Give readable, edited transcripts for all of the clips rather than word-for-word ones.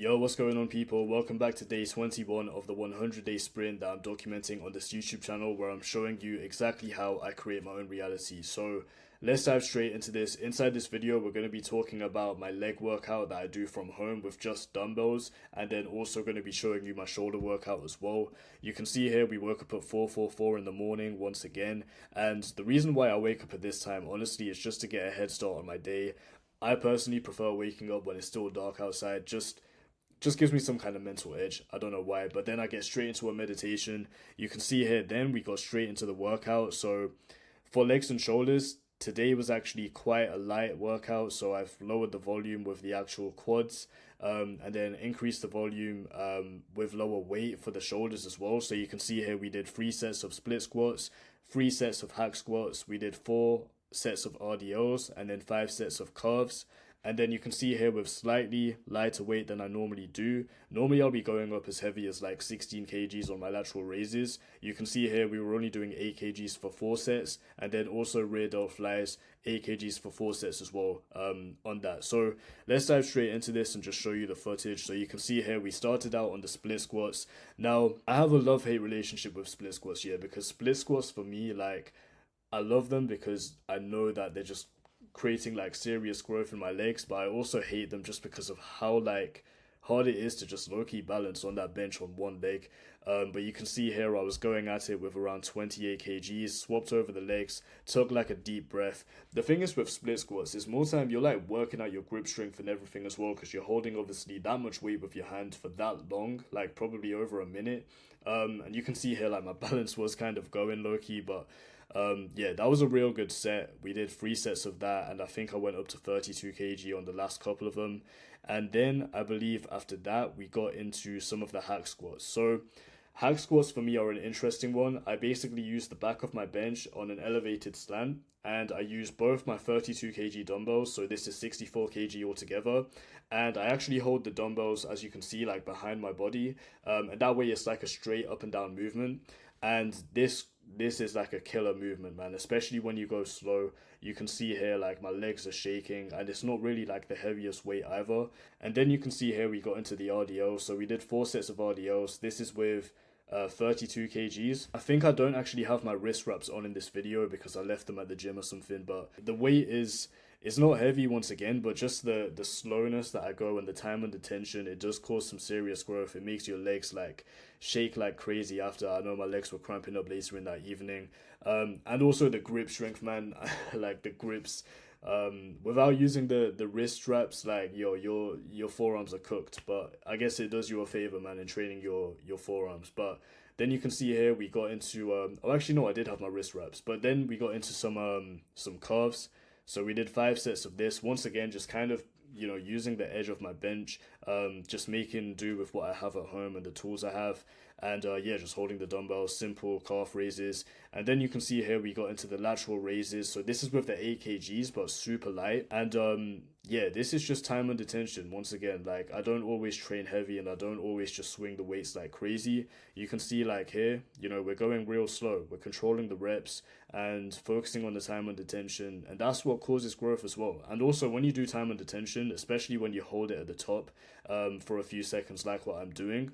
Yo, what's going on, people? Welcome back to day 21 of the 100-day sprint that I'm documenting on this YouTube channel where I'm showing you exactly how I create my own reality. So let's dive straight into this. Inside this video, we're going to be talking about my leg workout that I do from home with just dumbbells, and then also going to be showing you my shoulder workout as well. You can see here we woke up at 4:44 in the morning once again, and the reason why I wake up at this time, honestly, is just to get a head start on my day. I personally prefer waking up when it's still dark outside, just gives me some kind of mental edge. I don't know why, but then I get straight into a meditation. You can see here, then we got straight into the workout. So for legs and shoulders, today was actually quite a light workout. So I've lowered the volume with the actual quads, and then increased the volume with lower weight for the shoulders as well. So you can see here, we did 3 sets of split squats, 3 sets of hack squats. We did 4 sets of RDLs, and then 5 sets of calves. And then you can see here with slightly lighter weight than I normally do. Normally I'll be going up as heavy as like 16 kgs on my lateral raises. You can see here we were only doing 8 kgs for 4 sets, and then also rear delt flies, 8 kgs for 4 sets as well on that. So let's dive straight into this and just show you the footage. So you can see here we started out on the split squats. Now I have a love-hate relationship with split squats here, because split squats for me, like, I love them because I know that they're just creating like serious growth in my legs, but I also hate them just because of how like hard it is to just low-key balance on that bench on one leg. But you can see here I was going at it with around 28 kgs, swapped over the legs, took like a deep breath. The thing is with split squats is more time you're like working out your grip strength and everything as well, because you're holding obviously that much weight with your hand for that long, like probably over a minute. And you can see here like my balance was kind of going low-key, but yeah, that was a real good set. We did 3 sets of that, and I think I went up to 32 kg on the last couple of them. And then I believe after that we got into some of the hack squats. So hack squats for me are an interesting one. I basically use the back of my bench on an elevated slant, and I use both my 32 kg dumbbells, so this is 64 kg altogether, and I actually hold the dumbbells, as you can see, like behind my body, and that way it's like a straight up and down movement. And this is like a killer movement, man, especially when you go slow. You can see here like my legs are shaking, and it's not really like the heaviest weight either. And then you can see here we got into the RDL. So we did 4 sets of RDLs. This is with 32 kgs. I think I don't actually have my wrist wraps on in this video because I left them at the gym or something, but the weight is, it's not heavy once again, but just the slowness that I go and the time under tension, it does cause some serious growth. It makes your legs like shake like crazy after. I know my legs were cramping up later in that evening. And also the grip strength, man. Like the grips, without using the wrist straps, like your forearms are cooked. But I guess it does you a favor, man, in training your forearms. But then you can see here we got into oh, actually no, I did have my wrist wraps, but then we got into some calves. So we did 5 sets of this. Once again, just kind of, you know, using the edge of my bench, just making do with what I have at home and the tools I have. And yeah, just holding the dumbbells, simple calf raises. And then you can see here we got into the lateral raises. So this is with the 8 kgs, but super light. And yeah, this is just time under tension. Once again, like I don't always train heavy, and I don't always just swing the weights like crazy. You can see like here, you know, we're going real slow. We're controlling the reps and focusing on the time under tension. And that's what causes growth as well. And also when you do time under tension, especially when you hold it at the top for a few seconds like what I'm doing,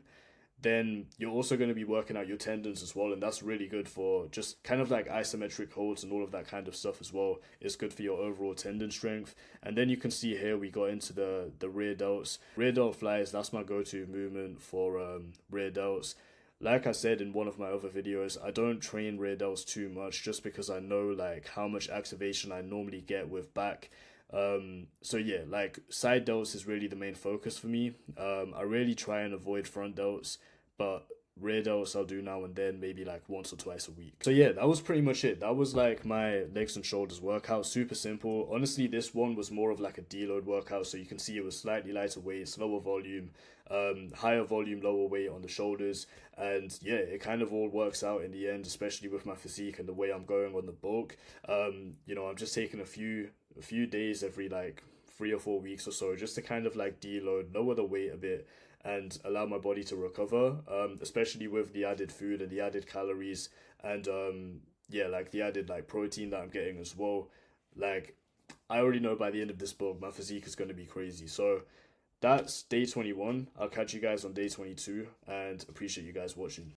then you're also going to be working out your tendons as well, and that's really good for just kind of like isometric holds and all of that kind of stuff as well. It's good for your overall tendon strength. And then you can see here we got into the rear delts. Rear delt flies, that's my go-to movement for rear delts. Like I said in one of my other videos, I don't train rear delts too much just because I know like how much activation I normally get with back. So yeah, like side delts is really the main focus for me. I really try and avoid front delts, but rear delts I'll do now and then, maybe like once or twice a week. So yeah, that was pretty much it. That was like my legs and shoulders workout. Super simple. Honestly, this one was more of like a deload workout, so you can see it was slightly lighter weight, slower volume, higher volume, lower weight on the shoulders. And yeah, it kind of all works out in the end, especially with my physique and the way I'm going on the bulk. You know, I'm just taking a few days every like 3 or 4 weeks or so just to kind of like deload, lower the weight a bit, and allow my body to recover, especially with the added food and the added calories, and yeah, like the added like protein that I'm getting as well. Like I already know by the end of this bulk my physique is going to be crazy. So that's day 21. I'll catch you guys on day 22 and appreciate you guys watching.